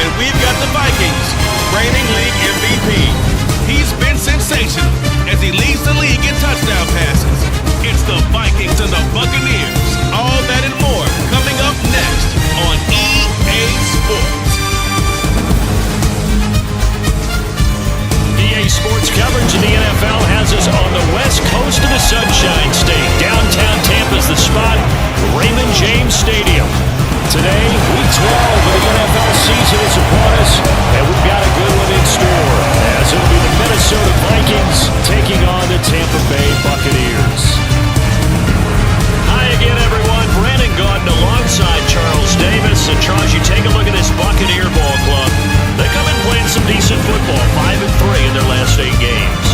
And we've got the Vikings, reigning league MVP. He's been sensational as he leads the league in touchdown passes. It's the Vikings and the Buccaneers. All that and more coming up next on EA Sports. EA Sports coverage of the NFL has us on the west coast of the Sunshine State. Downtown Tampa's the spot, Raymond James Stadium. Today, week 12 of the NFL season is upon us, and we've got a good one in store, as it'll be the Minnesota Vikings taking on the Tampa Bay Buccaneers. Hi again, everyone. Brandon Gaudin alongside Charles Davis. And Charles, you take a look at this Buccaneer ball club. They come in playing some decent football, 5-3 in their last 8 games.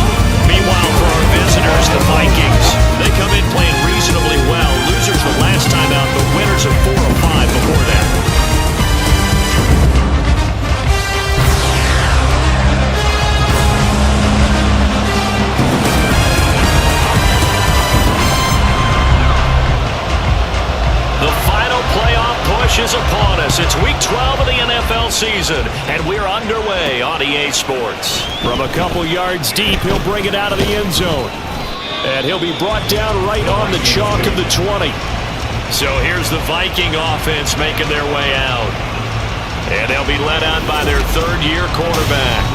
Meanwhile, for our visitors, the Vikings, they come in playing reasonably well. Losers the last time out, but winners of 4 of 5 before that. The final playoff push is upon us. It's week 12 of the NFL season, and we're underway on EA Sports. From a couple yards deep, he'll bring it out of the end zone. And he'll be brought down right on the chalk of the 20. So here's the Viking offense making their way out. And they'll be led out by their third-year quarterback.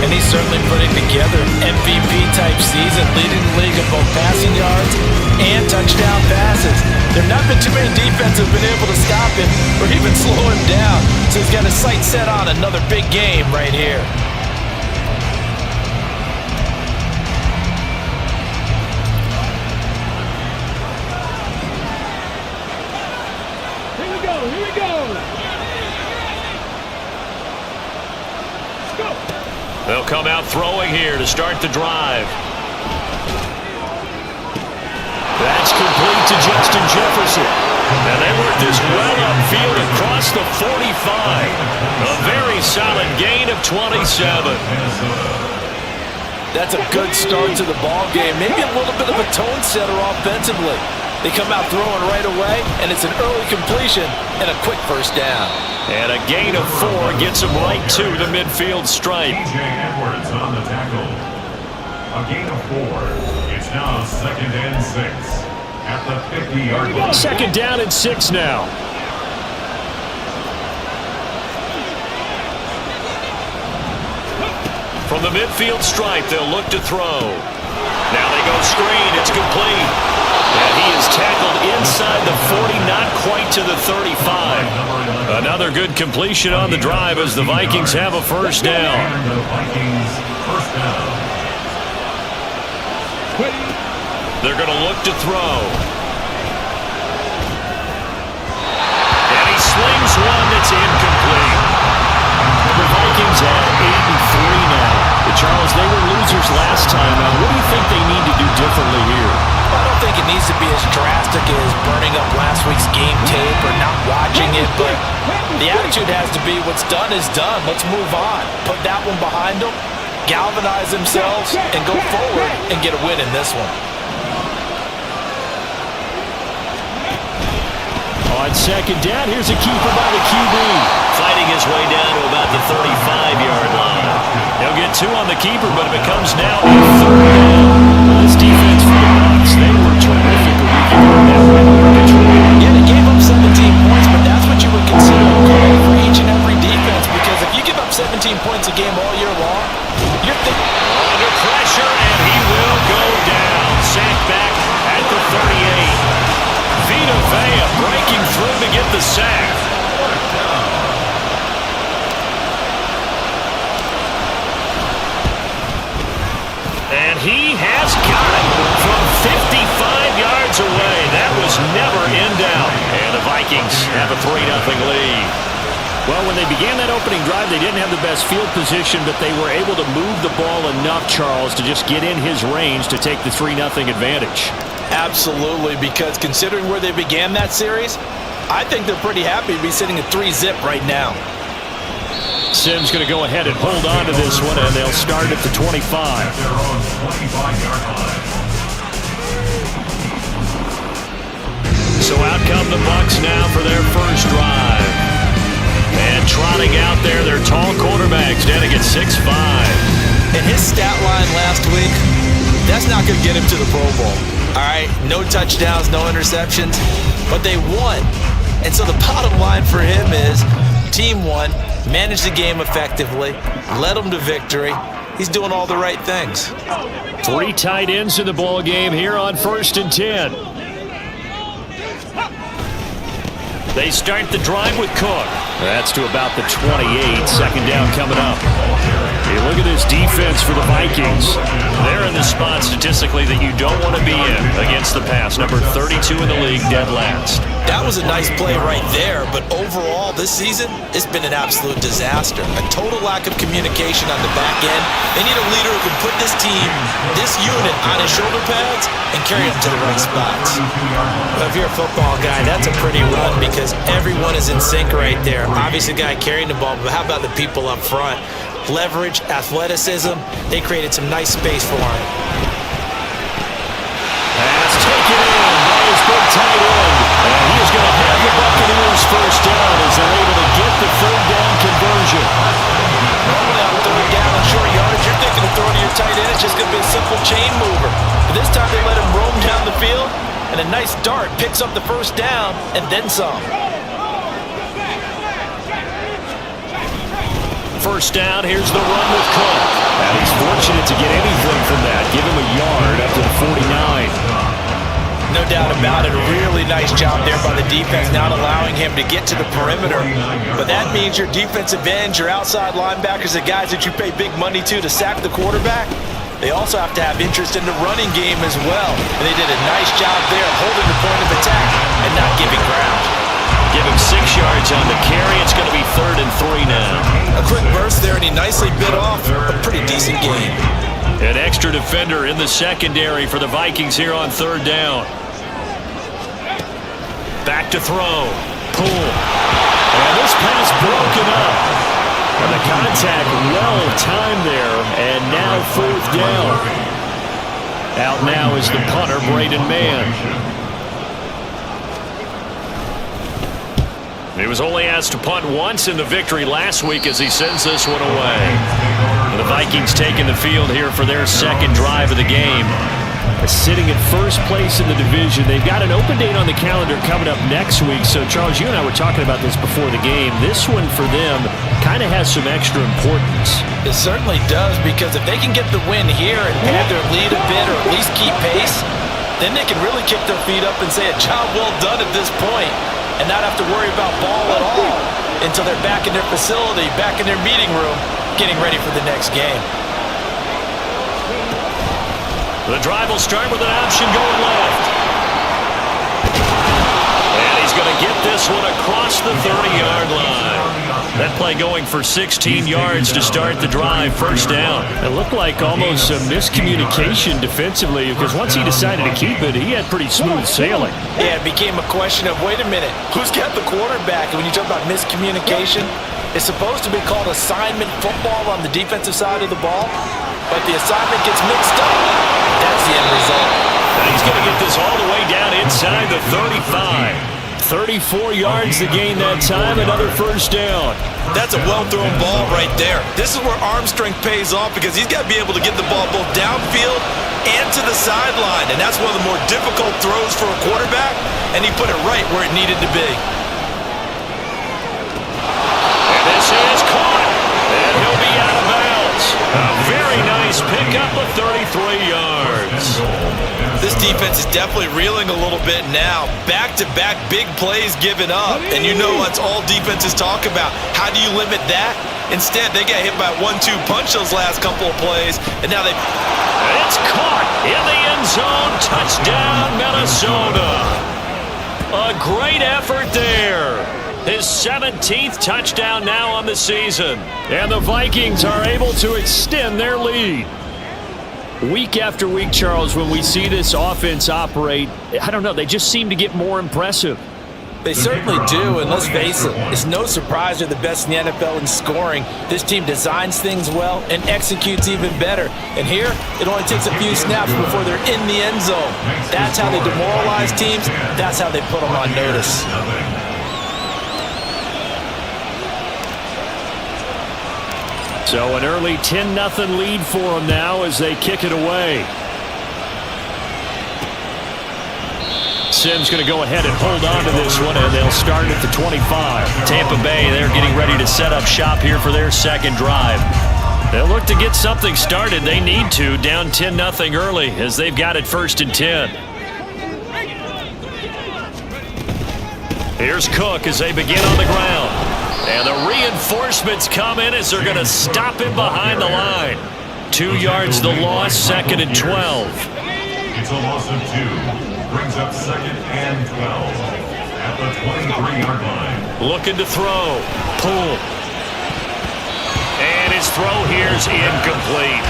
And he's certainly putting together an MVP-type season, leading the league in both passing yards and touchdown passes. There have not been too many defenses have been able to stop him or even slow him down. So he's got his sights set on another big game right here. Here we go, here we go. Let's go. They'll come out throwing here to start the drive. That's complete to Justin Jefferson. And they work this well upfield across the 45. A very solid gain of 27. That's a good start to the ball game. Maybe a little bit of a tone setter offensively. They come out throwing right away, and it's an early completion and a quick first down. And a gain of 4 gets him right to the midfield stripe. Edwards on the tackle. A gain of 4. It's now 2nd and 6 at the 50-yard line. 2nd down and 6 now. From the midfield stripe, they'll look to throw. Now they go screen. It's complete. And he is tackled inside the 40, not quite to the 35. Another good completion on the drive as the Vikings have a first down. The Vikings first down. They're going to look to throw. And he slings one that's incomplete. The Vikings at 8-3 now. Charles, they were losers last time. Now, what do you think they need to do differently here? I don't think it needs to be as drastic as burning up last week's game tape or not watching it, but the attitude has to be what's done is done. Let's move on. Put that one behind them, galvanize themselves, and go forward and get a win in this one. On 2nd down, here's a keeper by the QB. Fighting his way down to about the 35-yard line. He'll get 2 on the keeper, but it becomes now a 3rd down. This defense for the Bucs, they were terrific a week ago. Yeah, they gave up 17 points, but that's what you would consider a goal for each and every defense, because if you give up 17 points a game all year long, you're thinking... Under pressure, and he will go down. Sacked back at the 38. Vita Vea breaking through to get the sack. And he has got it from 55 yards away. That was never in doubt. And the Vikings have a 3-0 lead. Well, when they began that opening drive, they didn't have the best field position, but they were able to move the ball enough, Charles, to just get in his range to take the 3-0 advantage. Absolutely, because considering where they began that series, I think they're pretty happy to be sitting at 3-zip right now. Sims going to go ahead and hold on to this one, and they'll start at the 25. At their own 25-yard line. So out come the Bucs now for their first drive. And him trotting out there. Their tall quarterback standing at 6'5". And his stat line last week, that's not going to get him to the Pro Bowl. All right, no touchdowns, no interceptions, but they won. And so the bottom line for him is team won, managed the game effectively, led them to victory. He's doing all the right things. 3 tight ends in the ball game here on 1st and 10. They start the drive with Cook. That's to about the 28. Second down coming up. Hey, look at this defense for the Vikings. They're in the spot statistically that you don't want to be in against the pass. Number 32 in the league, dead last. That was a nice play right there, but overall this season, it's been an absolute disaster. A total lack of communication on the back end. They need a leader who can put this team, this unit, on his shoulder pads and carry them to the right spots. Well, if you're a football guy, that's a pretty run because everyone is in sync right there. Obviously, the guy carrying the ball, but how about the people up front? Leverage, athleticism, they created some nice space for him. Pass taken in by his big tight end. And he is going to have the Buccaneers first down as they're able to get the 3rd down conversion. Normally on 3rd down and short yardage, you're thinking of throwing to your tight end. It's just going to be a simple chain mover. But this time they let him roam down the field, and a nice dart picks up the 1st down and then some. 1st down, here's the run with Cook. And he's fortunate to get anything from that. Give him a yard up to the 49. No doubt about it. A really nice job there by the defense, not allowing him to get to the perimeter. But that means your defensive ends, your outside linebackers, the guys that you pay big money to sack the quarterback, they also have to have interest in the running game as well. And they did a nice job there holding the point of attack and not giving ground. Give him 6 yards on the carry. It's going to be 3rd and 3 now. A quick burst there, and he nicely bit off a pretty decent game. An extra defender in the secondary for the Vikings here on 3rd down. Back to throw. Pull. And this pass broken up. And the contact well timed there. And now 4th down. Out now is the punter, Braden Mann. He was only asked to punt once in the victory last week as he sends this one away. The Vikings taking the field here for their 2nd drive of the game. Sitting at 1st place in the division. They've got an open date on the calendar coming up next week. So, Charles, you and I were talking about this before the game. This one for them kind of has some extra importance. It certainly does, because if they can get the win here and pad their lead a bit or at least keep pace, then they can really kick their feet up and say a job well done at this point and not have to worry about ball at all until they're back in their facility, back in their meeting room, getting ready for the next game. The drive will start with an option going left. And he's going to get this one across the 30-yard line. That play going for 16 yards to start the drive. 1st down. It looked like almost a miscommunication defensively because once he decided to keep it, he had pretty smooth sailing. Yeah, it became a question of, wait a minute, who's got the quarterback? And when you talk about miscommunication, it's supposed to be called assignment football on the defensive side of the ball, but the assignment gets mixed up. That's the end result. And he's going to get this all the way down inside the 35. 34 yards to gain that time, another 1st down. That's a well-thrown ball right there. This is where arm strength pays off because he's got to be able to get the ball both downfield and to the sideline, and that's one of the more difficult throws for a quarterback, and he put it right where it needed to be. And this is caught, and he'll be out of bounds. A very nice pickup of 33 yards. This defense is definitely reeling a little bit now. Back-to-back big plays given up. And you know what's all defenses talk about. How do you limit that? Instead, they got hit by a 1-2 punch those last couple of plays. And now they... It's caught in the end zone. Touchdown, Minnesota. A great effort there. His 17th touchdown now on the season. And the Vikings are able to extend their lead. Week after week, Charles, when we see this offense operate, I don't know, they just seem to get more impressive. They certainly do, and let's face it, it's no surprise they're the best in the NFL in scoring. This team designs things well and executes even better. And here, it only takes a few snaps before they're in the end zone. That's how they demoralize teams. That's how they put them on notice. So an early 10-0 lead for them now as they kick it away. Sim's going to go ahead and hold on to this one, and they'll start at the 25. Tampa Bay, they're getting ready to set up shop here for their second drive. They'll look to get something started. They need to, down 10-0 early as they've got it 1st and 10. Here's Cook as they begin on the ground. And the reinforcements come in as they're going to stop him behind the line. 2 yards the loss, 2nd and 12. It's a loss of 2. Brings up 2nd and 12 at the 23-yard line. Looking to throw. Pull. And his throw here's incomplete.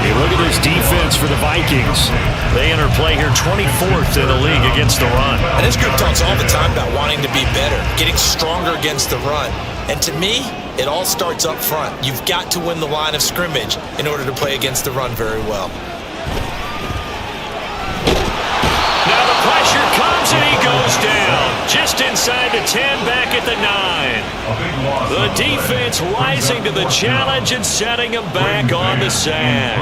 Hey, look at this defense for the Vikings. They enter play here 24th in the league against the run. And this group talks all the time about wanting to be better, getting stronger against the run. And to me, it all starts up front. You've got to win the line of scrimmage in order to play against the run very well. Now the pressure comes and he goes down. Just inside the 10, back at the 9. The defense rising to the challenge and setting him back on the sack.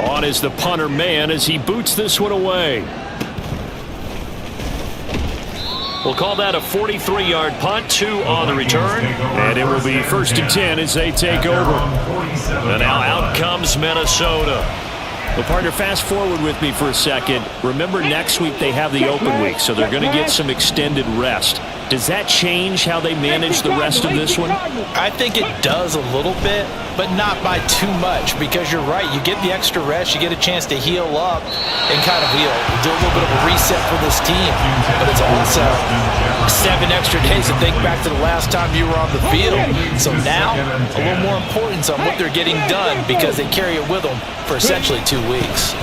On is the punter man as he boots this one away. We'll call that a 43-yard punt, 2 on the return. And it will be 1st and 10 as they take over. And now out comes Minnesota. Well, partner, fast forward with me for a second. Remember, next week they have the open week, so they're going to get some extended rest. Does that change how they manage the rest of this one? I think it does a little bit, but not by too much, because you're right. You get the extra rest. You get a chance to heal up and kind of do a little bit of a reset for this team. But it's also 7 extra days to think back to the last time you were on the field. So now, a little more importance on what they're getting done because they carry it with them for essentially 2 weeks.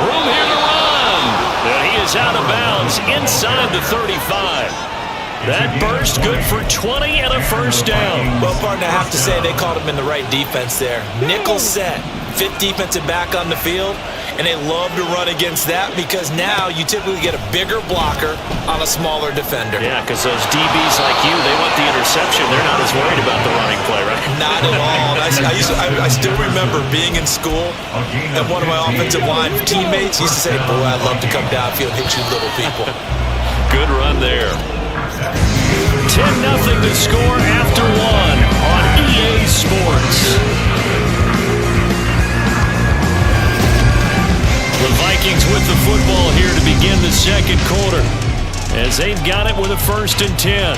Room here to run. And he is out of bounds inside the 35. That burst good for 20 and a 1st down. Well, partner, I have to say they called him in the right defense there. Nickel set, 5th defensive back on the field, and they love to run against that because now you typically get a bigger blocker on a smaller defender. Yeah, because those DBs like you, they want the interception. They're not as worried about the running play, right? Not at all. I still remember being in school, and one of my offensive line teammates used to say, boy, I'd love to come downfield and hit you little people. Good run there. 10-0 to score after 1 on EA Sports. The Vikings with the football here to begin the 2nd quarter as they've got it with a 1st and 10.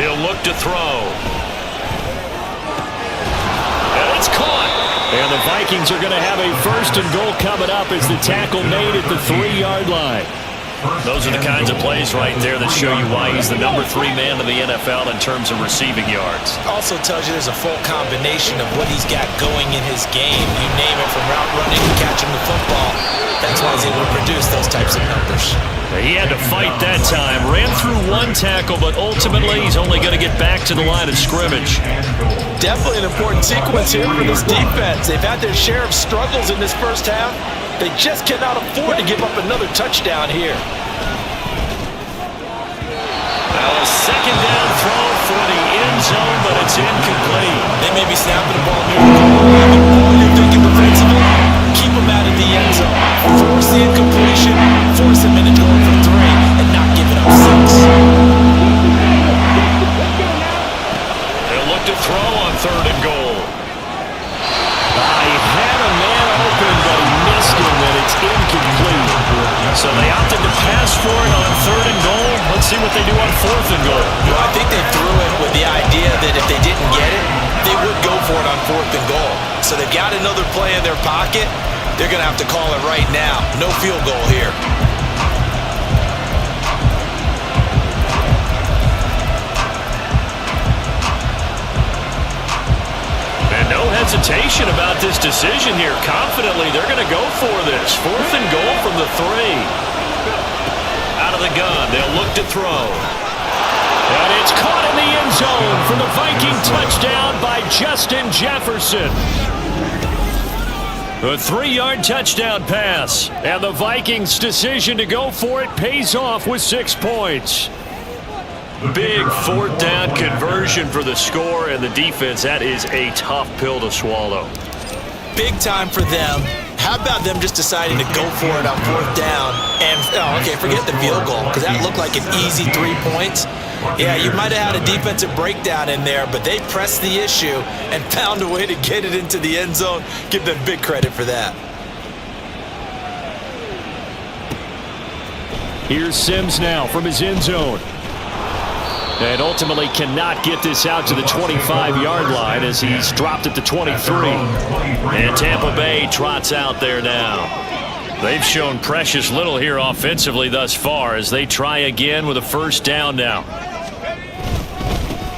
He'll look to throw. And it's caught. And the Vikings are going to have a 1st and goal coming up as the tackle made at the 3-yard line. Those are the kinds of plays right there that show you why he's the number 3 man in the NFL in terms of receiving yards. Also tells you there's a full combination of what he's got going in his game. You name it, from route running to catching the football. That's why he's able to produce those types of numbers. He had to fight that time. Ran through 1 tackle, but ultimately he's only going to get back to the line of scrimmage. Definitely an important sequence here for this defense. They've had their share of struggles in this first half. They just cannot afford to give up another touchdown here. Now a 2nd down throw for the end zone, but it's incomplete. They may be snapping the ball near the goal line, but all you're thinking defensively, keep them out of the end zone. Force the incompletion, force them into going for 3, and not give it up 6. They'll look to throw on 3rd and goal. He had a man open, but he missed him, and it's incomplete. So they opted to pass for it on 3rd and goal. Let's see what they do on 4th and goal. Well, I think they threw it with the idea that if they didn't get it, they would go for it on 4th and goal. So they've got another play in their pocket. They're going to have to call it right now. No field goal here. And no hesitation about this decision here. Confidently, they're going to go for this. 4th and goal from the 3. Out of the gun, they'll look to throw. And it's caught in the end zone for the Viking touchdown by Justin Jefferson. A 3-yard touchdown pass. And the Vikings' decision to go for it pays off with 6 points. Big 4th down conversion for the score, and the defense, that is a tough pill to swallow. Big time for them. How about them just deciding to go for it on 4th down? And, forget the field goal, because that looked like an easy 3 points. Yeah, you might have had a defensive breakdown in there, but they pressed the issue and found a way to get it into the end zone. Give them big credit for that. Here's Sims now from his end zone. And ultimately cannot get this out to the 25-yard line as he's dropped at the 23. And Tampa Bay trots out there now. They've shown precious little here offensively thus far as they try again with a 1st down now.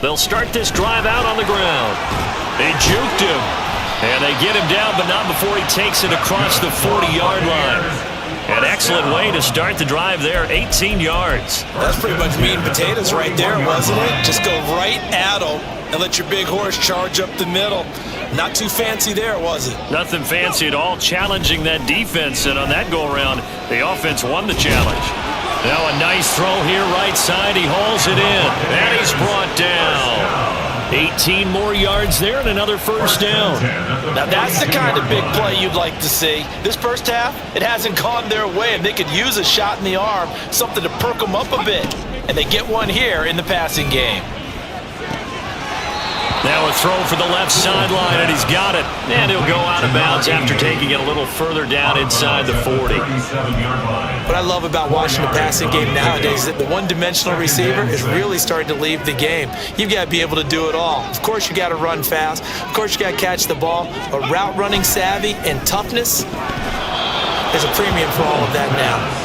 They'll start this drive out on the ground. They juked him. And they get him down, but not before he takes it across the 40-yard line. An excellent way to start the drive there, 18 yards. That's pretty much meat and potatoes right there, wasn't it? Just go right at them and let your big horse charge up the middle. Not too fancy there, was it? Nothing fancy at all, challenging that defense, and on that go-around, the offense won the challenge. Now a nice throw here, right side. He hauls it in, and he's brought down. 18 more yards there and another 1st down. Now that's the kind of big play you'd like to see. This first half, it hasn't gone their way, and they could use a shot in the arm, something to perk them up a bit. And they get one here in the passing game. Now a throw for the left sideline, and he's got it. And he'll go out of bounds after taking it a little further down inside the 40. What I love about watching the passing game nowadays is that the one-dimensional receiver is really starting to leave the game. You've got to be able to do it all. Of course, you got to run fast. Of course, you got to catch the ball. But route running savvy and toughness, there's a premium for all of that now.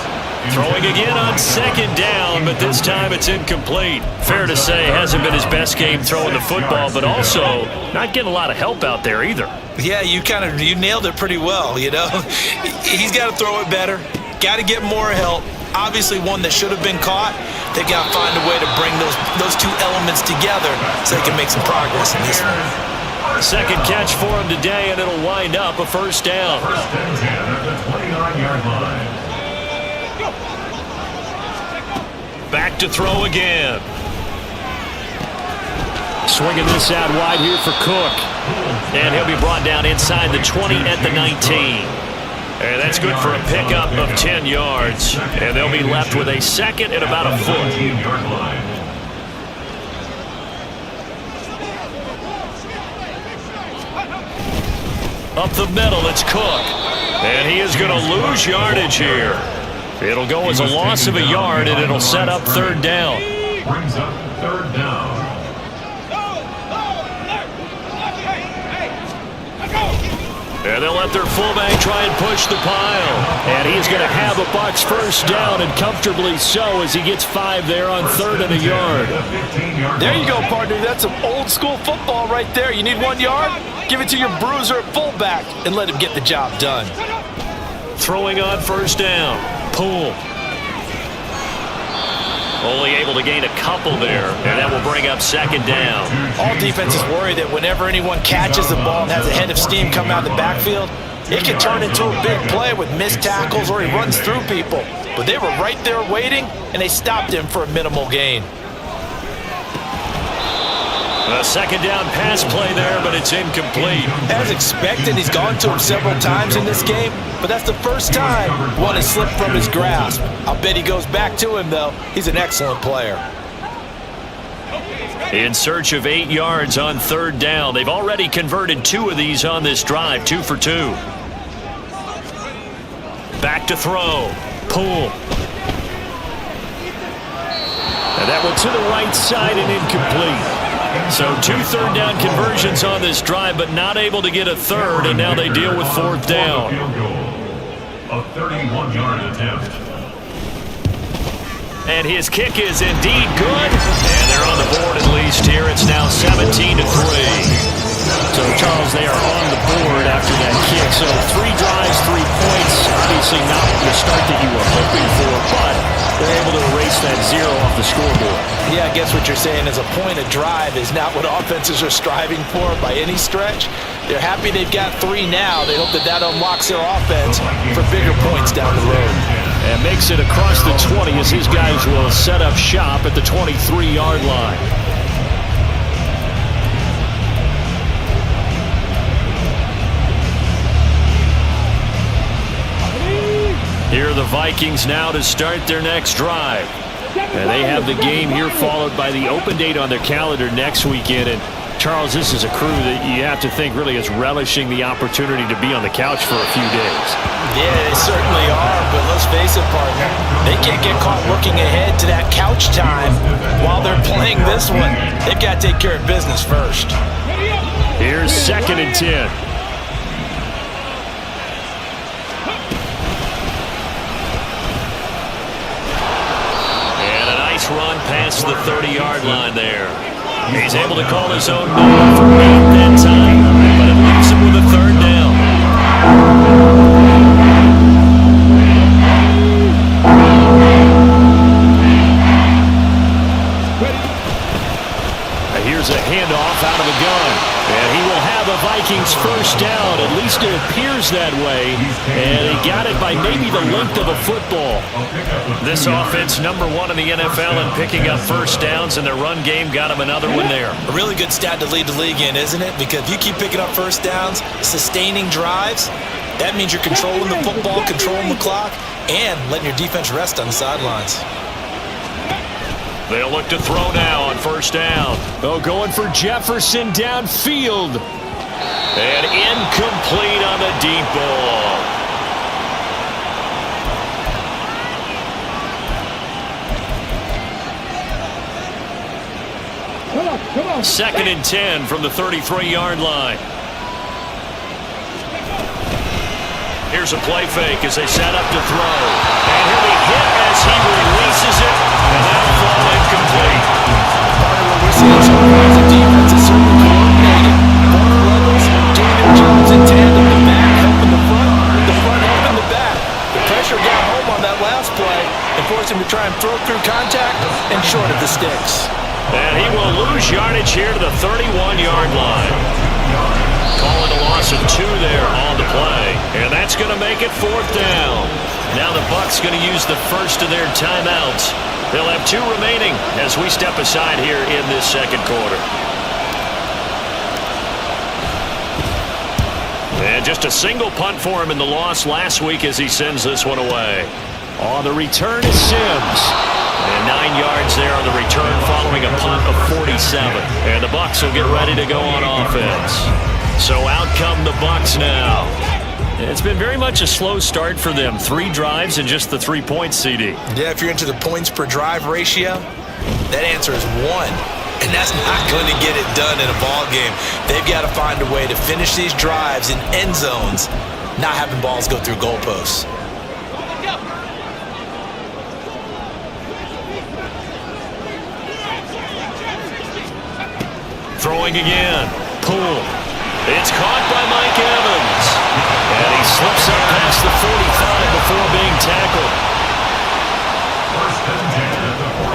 Throwing again on 2nd down, but this time it's incomplete. Fair to say, hasn't been his best game throwing the football, but also not getting a lot of help out there either. Yeah, you nailed it pretty well, you know. He's got to throw it better. Got to get more help. Obviously one that should have been caught. They got to find a way to bring those two elements together so they can make some progress in this one. Second catch for him today, and it'll wind up a 1st down. 1st and 10 at the 29-yard line. Back to throw again. Swinging this out wide here for Cook. And he'll be brought down inside the 20 at the 19. And that's good for a pickup of 10 yards. And they'll be left with a 2nd and about a foot. Up the middle, it's Cook. And he is going to lose yardage here. It'll go as a loss of a yard, and it'll set up 3rd down. Brings up 3rd down. And they'll let their fullback try and push the pile. And he's going to have a Bucs 1st down, and comfortably so, as he gets 5 there on 3rd and a yard. There you go, partner. That's some old school football right there. You need 1 yard? Give it to your bruiser at fullback and let him get the job done. Throwing on 1st down. Pull. Only able to gain a couple there, and that will bring up 2nd down. All defenses worry that whenever anyone catches the ball and has a head of steam come out of the backfield, it can turn into a big play with missed tackles or he runs through people. But they were right there waiting, and they stopped him for a minimal gain. A 2nd down pass play there, but it's incomplete. As expected, he's gone to him several times in this game, but that's the first time one has slipped from his grasp. I'll bet he goes back to him, though. He's an excellent player. In search of 8 yards on 3rd down. They've already converted 2 of these on this drive, 2 for 2. Back to throw. Pull. And that one to the right side and incomplete. So 2 3rd down conversions on this drive, but not able to get a 3rd, and now they deal with 4th down. A 31-yard attempt. And his kick is indeed good, and they're on the board at least here. It's now 17-3. So, Charles, they are on the board after that kick. So 3 drives, 3 points. Obviously not the start that you were hoping for, but they're able to erase that 0 off the scoreboard. Yeah, I guess what you're saying is a point of drive is not what offenses are striving for by any stretch. They're happy they've got 3 now. They hope that unlocks their offense for bigger points down the road. And makes it across the 20 as these guys will set up shop at the 23-yard line. Here are the Vikings now to start their next drive. And they have the game here followed by the open date on their calendar next weekend. And Charles, this is a crew that you have to think really is relishing the opportunity to be on the couch for a few days. Yeah, they certainly are, but let's face it, partner. They can't get caught looking ahead to that couch time while they're playing this one. They've got to take care of business first. Here's 2nd and 10. Run past the 30-yard line there. He's able to call his own number for 8 that time, but it leaves him with a 3rd down. Here's a handoff out of the gun, and he will have a Vikings 1st down. At least it appears that way, and he got it by maybe the length of a football. This offense number 1 in the NFL in picking up 1st downs, and their run game got him another one there. A really good stat to lead the league in, isn't it? Because if you keep picking up 1st downs, sustaining drives, that means you're controlling the football, controlling the clock, and letting your defense rest on the sidelines. They'll look to throw now on 1st down. Oh, going for Jefferson downfield. And incomplete on the deep ball. Come on. 2nd and 10 from the 33-yard line. Here's a play fake as they set up to throw. And he'll be hit as he releases it. And that'll fall incomplete. Part of what we're seeing so far is the defense is certainly coordinated. Both levels doing their jobs in tandem. The back helping the front helping the back. The pressure got home on that last play and forced him to try and throw through contact and short of the sticks. And he will lose yardage here to the 31-yard line. Calling a loss of 2 there on the play. And that's going to make it 4th down. Now the Bucs going to use the first of their timeouts. They'll have 2 remaining as we step aside here in this 2nd quarter. And just a single punt for him in the loss last week as he sends this one away. On the return is Sims. And 9 yards there on the return following a punt of 47. And the Bucs will get ready to go on offense. So out come the Bucs now. It's been very much a slow start for them. 3 drives and just the 3 points, CD. Yeah, if you're into the points per drive ratio, that answer is 1. And that's not going to get it done in a ball game. They've got to find a way to finish these drives in end zones, not having balls go through goalposts. Throwing again. Poole. It's caught by Mike Evans. And he slips up past the 45 before being tackled.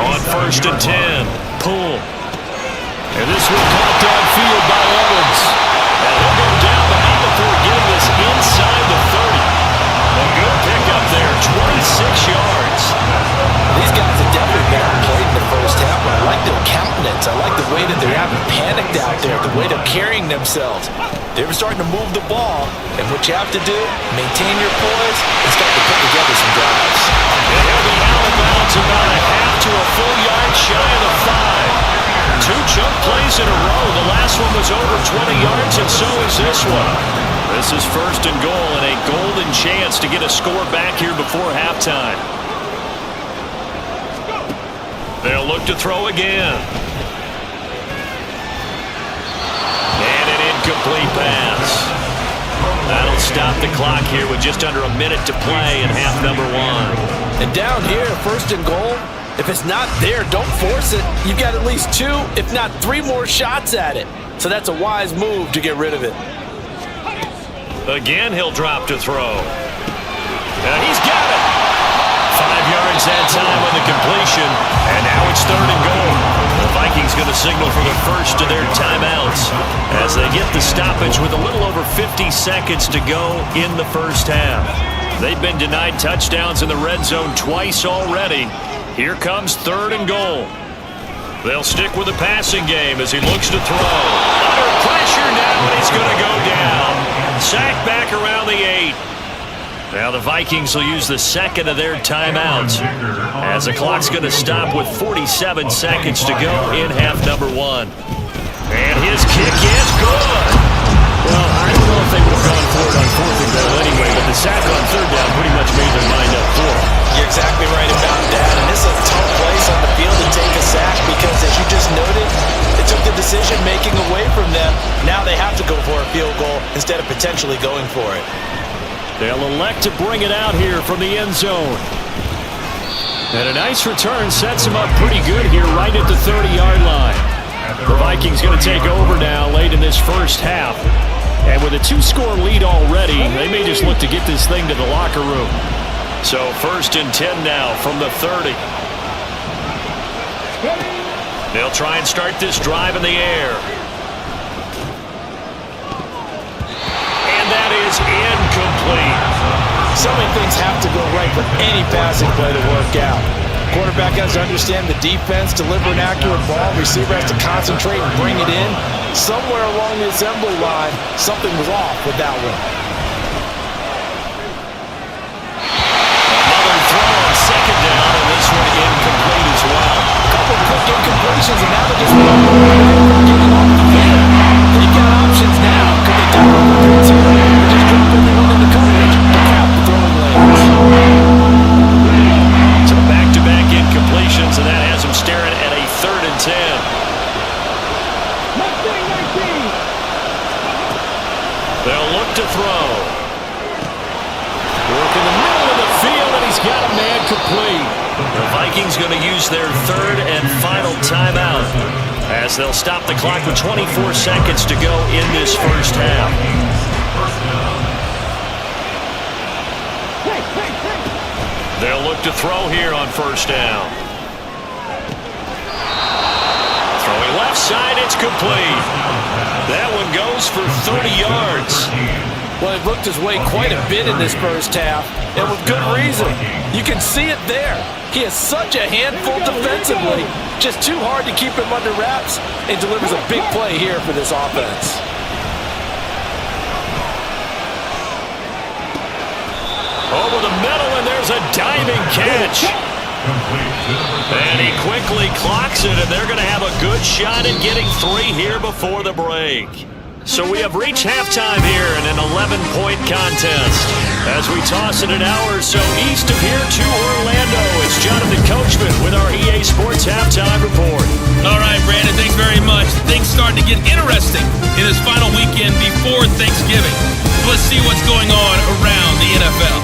On 1st and 10. Poole. And this one caught downfield by Evans. And he'll go down the middle before getting this inside the 30. A good pickup there, 26 yards. These guys have definitely been outplayed in the first half, but I like their countenance. I like the way that they haven't panicked out there, the way they're carrying themselves. They were starting to move the ball, and what you have to do, maintain your poise and start to put together some drives. And he'll be out of bounds about a half to a full yard shy of the 5. 2 chunk plays in a row. The last one was over 20 yards, and so is this one. This is 1st and goal, and a golden chance to get a score back here before halftime. They'll look to throw again. And an incomplete pass. That'll stop the clock here with just under a minute to play in half number 1. And down here, 1st and goal, if it's not there, don't force it. You've got at least 2, if not 3 more shots at it. So that's a wise move to get rid of it. Again, he'll drop to throw. He's got it. 5 yards that time on the completion. And now it's 3rd and goal. The Vikings Vikings going to signal for the first of their timeouts as they get the stoppage with a little over 50 seconds to go in the first half. They've been denied touchdowns in the red zone twice already. Here comes 3rd and goal. They'll stick with the passing game as he looks to throw. Under pressure now, and he's going to go down. Sacked back around the 8. Now the Vikings will use the second of their timeouts as the clock's going to stop with 47 seconds to go in half number 1. And his kick is good. Well, I don't know if they would have gone for it on 4th and goal anyway, but the sack on 3rd down pretty much made their mind up for it. You're exactly right about that, and this is a tough place on the field to take a sack because, as you just noted, it took the decision-making away from them. Now they have to go for a field goal instead of potentially going for it. They'll elect to bring it out here from the end zone. And a nice return sets him up pretty good here right at the 30-yard line. The Vikings going to take over now late in this first half. And with a 2-score lead already, they may just look to get this thing to the locker room. So 1st and 10 now from the 30. They'll try and start this drive in the air. And that is incomplete. So many things have to go right for any passing play to work out. Quarterback has to understand the defense, deliver an accurate ball. Receiver has to concentrate and bring it in. Somewhere along the assembly line, something was off with that one. Another throw on 2nd down, and this one incomplete as well. A couple of quick incompletions, and now they're just getting off the field. They've got options now. Could they do it with their team? Or just drop everyone into coverage to cap the throwing lanes? So back-to-back incompletions, and that has him staring at a 3rd and 10. They'll look to throw. Work in the middle of the field, and he's got a man complete. The Vikings going to use their 3rd and final timeout as they'll stop the clock with 24 seconds to go in this first half. They'll look to throw here on 1st down. Throwing left side, it's complete. That one goes for 30 yards. Well, he looked his way quite a bit in this first half, and with good reason. You can see it there. He has such a handful defensively, just too hard to keep him under wraps, and delivers a big play here for this offense. Over the middle, and there's a diving catch. And he quickly clocks it, and they're going to have a good shot at getting 3 here before the break. So we have reached halftime here in an 11-point contest. As we toss it an hour or so east of here to Orlando, it's Jonathan Coachman with our EA Sports Halftime Report. All right, Brandon, thanks very much. Things starting to get interesting in this final weekend before Thanksgiving. Let's see what's going on around the NFL.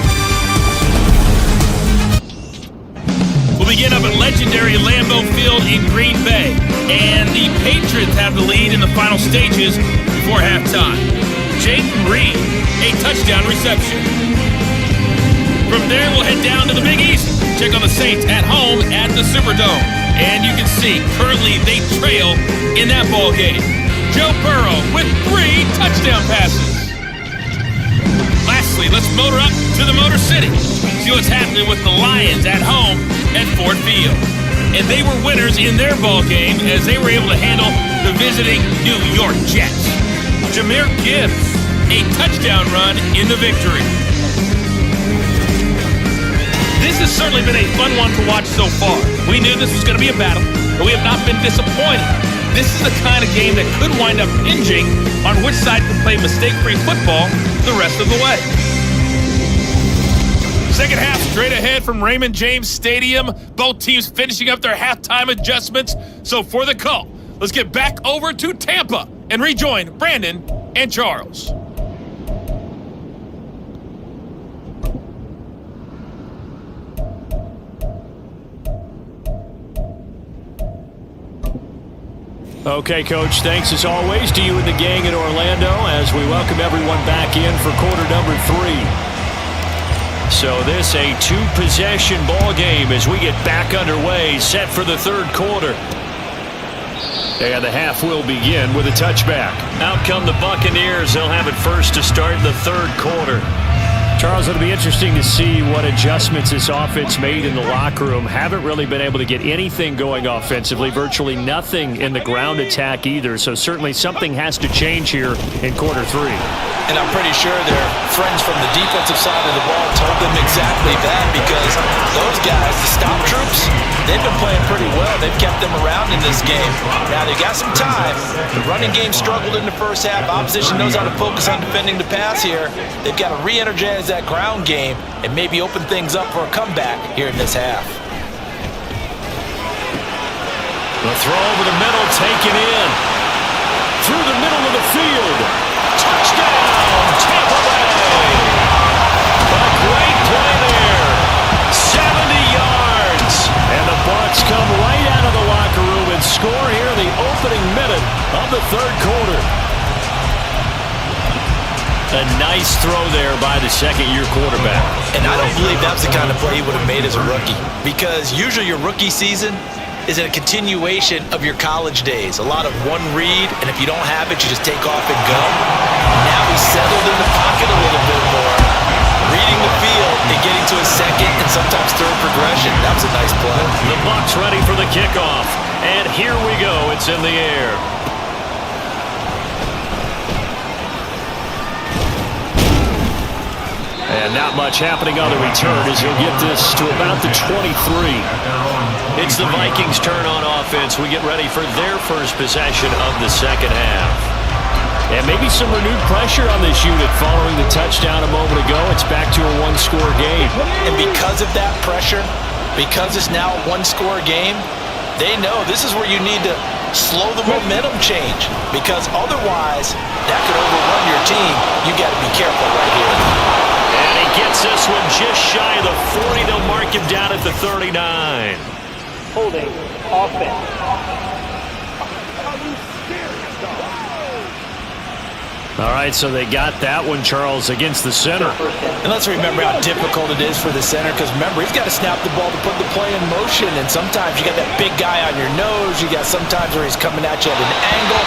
We'll begin up at legendary Lambeau Field in Green Bay. And the Patriots have the lead in the final stages before halftime. Jayden Reed, a touchdown reception. From there, we'll head down to the Big East. Check on the Saints at home at the Superdome. And you can see, currently they trail in that ball game. Joe Burrow with 3 touchdown passes. Lastly, let's motor up to the Motor City. See what's happening with the Lions at home at Ford Field. And they were winners in their ball game as they were able to handle the visiting New York Jets. Jahmyr Gibbs, a touchdown run in the victory. This has certainly been a fun one to watch so far. We knew this was going to be a battle, but we have not been disappointed. This is the kind of game that could wind up hinging on which side can play mistake-free football the rest of the way. Second half straight ahead from Raymond James Stadium. Both teams finishing up their halftime adjustments. So for the call, let's get back over to Tampa and rejoin Brandon and Charles. Okay, Coach, thanks as always to you and the gang in Orlando as we welcome everyone back in for quarter number 3. So this a 2-possession ball game as we get back underway, set for the third quarter. And the half will begin with a touchback. Out come the Buccaneers. They'll have it first to start the third quarter. Charles, it'll be interesting to see what adjustments this offense made in the locker room. Haven't really been able to get anything going offensively, virtually nothing in the ground attack either. So certainly something has to change here in quarter three. And I'm pretty sure their friends from the defensive side of the ball told them exactly that, because those guys, the stop troops, they've been playing pretty well. They've kept them around in this game. Now they got some time. The running game struggled in the first half. Opposition knows how to focus on defending the pass here. They've got to re-energize that ground game and maybe open things up for a comeback here in this half. The throw over the middle, taken in. Through the middle of the field. Touchdown, Tampa Bay. A great play there. 70 yards. And the Bucs come right out of the locker room and score here in the opening minute of the third quarter. A nice throw there by the second-year quarterback. And I don't believe that was the kind of play he would have made as a rookie, because usually your rookie season is a continuation of your college days. A lot of one read, and if you don't have it, you just take off and go. Now he's settled in the pocket a little bit more, reading the field and getting to his second and sometimes third progression. That was a nice play. The Bucs ready for the kickoff, and here we go. It's in the air. And not much happening on the return as he'll get this to about the 23. It's the Vikings' turn on offense. We get ready for their first possession of the second half. And maybe some renewed pressure on this unit following the touchdown a moment ago. It's back to a one-score game. And because of that pressure, because it's now a one-score game, they know this is where you need to slow the momentum change, because otherwise that could overrun your team. You got to be careful right here. And he gets this one just shy of the 40. They'll mark him down at the 39. Holding offense. All right, so they got that one, Charles, against the center. And let's remember how difficult it is for the center, because remember, he's got to snap the ball to put the play in motion, and sometimes you got that big guy on your nose. You got sometimes where he's coming at you at an angle.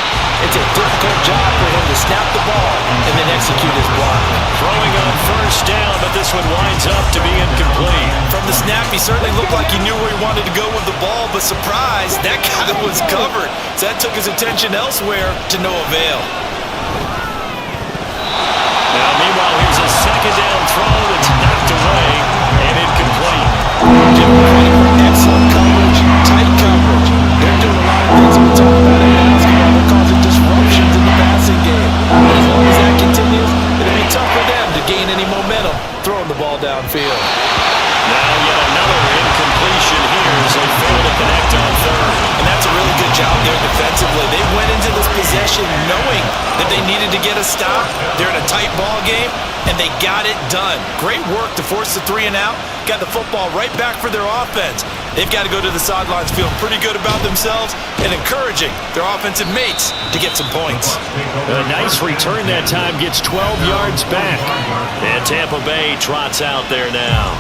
It's a difficult job for him to snap the ball and then execute his block. Throwing on first down, but this one winds up to be incomplete. From the snap, he certainly looked like he knew where he wanted to go with the ball, but surprise, that guy was covered. So that took his attention elsewhere to no avail. Now, meanwhile, here's a second down throw that's knocked away and incomplete. Excellent coverage, tight coverage. They're doing a lot of things we talk about in basketball. They're causing disruptions in the passing game. And as long as that continues, it'll be tough for them to gain any momentum throwing the ball downfield. Now yet another incompletion here as they fail to connect on third. And that's a really good job there defensively. They went into this possession knowing that they needed to get a stop. They're in a tight ball game, and they got it done. Great work to force the 3 and out. Got the football right back for their offense. They've got to go to the sidelines feeling pretty good about themselves and encouraging their offensive mates to get some points. A nice return that time, gets 12 yards back. And Tampa Bay trots out there now.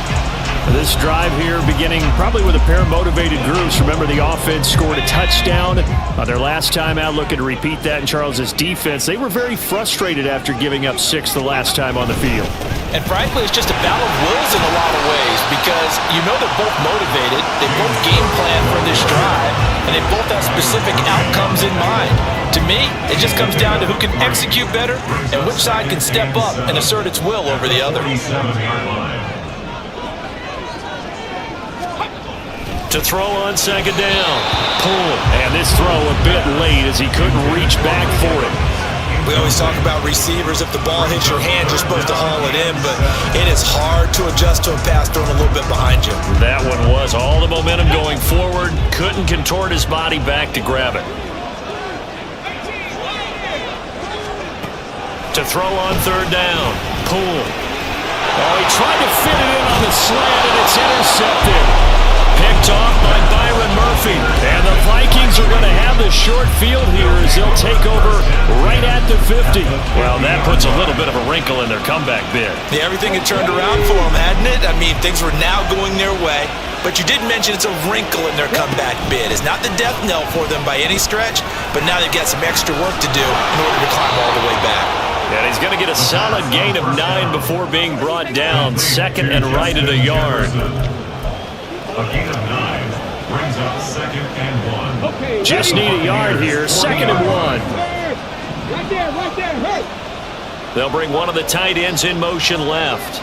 This drive here beginning probably with a pair of motivated groups. Remember, the offense scored a touchdown on their last time out, looking to repeat that in Charles's defense. They were very frustrated after giving up 6 the last time on the field. And frankly, it's just a battle of wills in a lot of ways, because you know they're both motivated, they both game plan for this drive, and they both have specific outcomes in mind. To me, it just comes down to who can execute better and which side can step up and assert its will over the other. To throw on second down. Pull. And this throw a bit late as he couldn't reach back for it. We always talk about receivers. If the ball hits your hand, you're supposed to haul it in, but it is hard to adjust to a pass thrown a little bit behind you. That one was all the momentum going forward. Couldn't contort his body back to grab it. To throw on third down. Pull. Oh, he tried to fit it in on the slant, and it's intercepted. Picked off by Byron Murphy. And the Vikings are going to have the short field here as they'll take over right at the 50. Well, that puts a little bit of a wrinkle in their comeback bid. Yeah, everything had turned around for them, hadn't it? I mean, things were now going their way. But you did mention it's a wrinkle in their comeback bid. It's not the death knell for them by any stretch, but now they've got some extra work to do in order to climb all the way back. And he's going to get a solid gain of 9 before being brought down. Second and right at a yard. A gain of 9 brings up 2nd and 1. Okay, Just need a yard here. 2nd and 1. Right there, hurt. They'll bring one of the tight ends in motion left.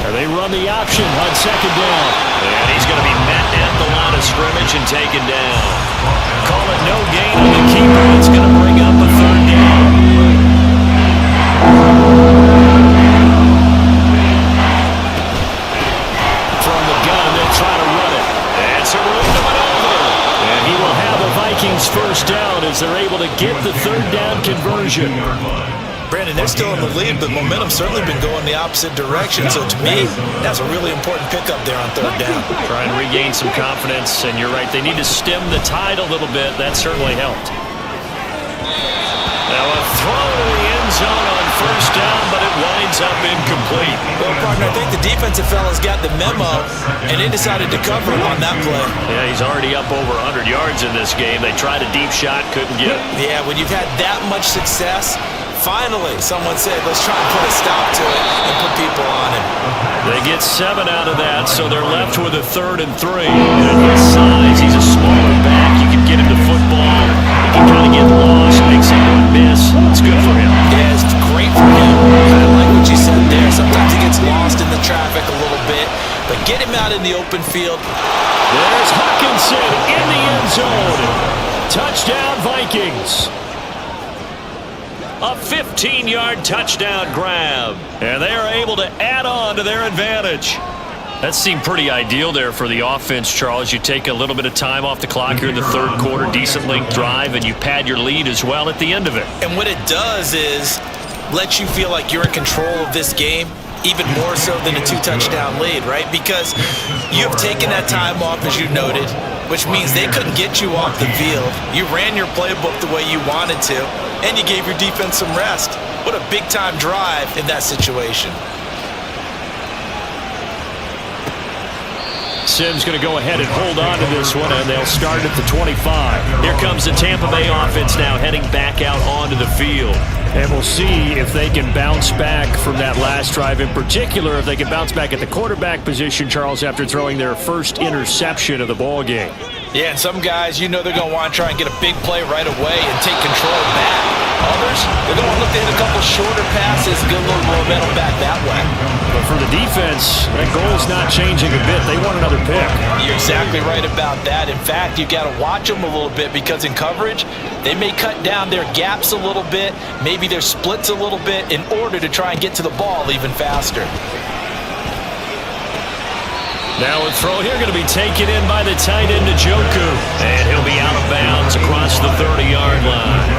And they run the option on 2nd down. And he's going to be met at the line of scrimmage and taken down. Call it no gain on the keeper. It's going to bring up a 3rd down. From the gun, they'll try to run it. That's a room to maneuver. And he will have the Vikings 1st down as they're able to get the 3rd down conversion. Brandon, they're still in the lead, but momentum's certainly been going the opposite direction. So to me, that's a really important pickup there on 3rd down. Try and regain some confidence, and you're right, they need to stem the tide a little bit. That certainly helped. Now a throw to the end zone on 1st down, but it winds up incomplete. Well, partner, I think the defensive fellas got the memo, and they decided to cover on that play. Yeah, he's already up over 100 yards in this game. They tried a deep shot, couldn't get it. Yeah, when you've had that much success, finally, someone said, let's try and put a stop to it and put people on him. They get 7 out of that, so they're left with a 3rd and 3. And his size, he's a smaller back. You can get him to football. He can kind of get lost, make someone miss. It's good for him. Yeah, it's great for him. I like what you said there. Sometimes he gets lost in the traffic a little bit, but get him out in the open field. There's Hawkinson in the end zone. Touchdown, Vikings. A 15-yard touchdown grab. And they are able to add on to their advantage. That seemed pretty ideal there for the offense, Charles. You take a little bit of time off the clock here in the 3rd quarter, decent length drive, and you pad your lead as well at the end of it. And what it does is let you feel like you're in control of this game, even more so than a 2-touchdown lead, right? Because you have taken that time off, as you noted, which means they couldn't get you off the field. You ran your playbook the way you wanted to, and you gave your defense some rest. What a big-time drive in that situation. Sims going to go ahead and hold on to this one, and they'll start at the 25. Here comes the Tampa Bay offense now heading back out onto the field. And we'll see if they can bounce back from that last drive. In particular, if they can bounce back at the quarterback position, Charles, after throwing their first interception of the ball game. Yeah, and some guys, you know they're going to want to try and get a big play right away and take control back. Others, they're going to look to hit a couple shorter passes, get a little momentum back that way. But for the defense, that goal's not changing a bit. They want another pick. You're exactly right about that. In fact, you got to watch them a little bit because in coverage, they may cut down their gaps a little bit, maybe their splits a little bit in order to try and get to the ball even faster. Now a throw here going to be taken in by the tight end Njoku. And he'll be out of bounds across the 30-yard line.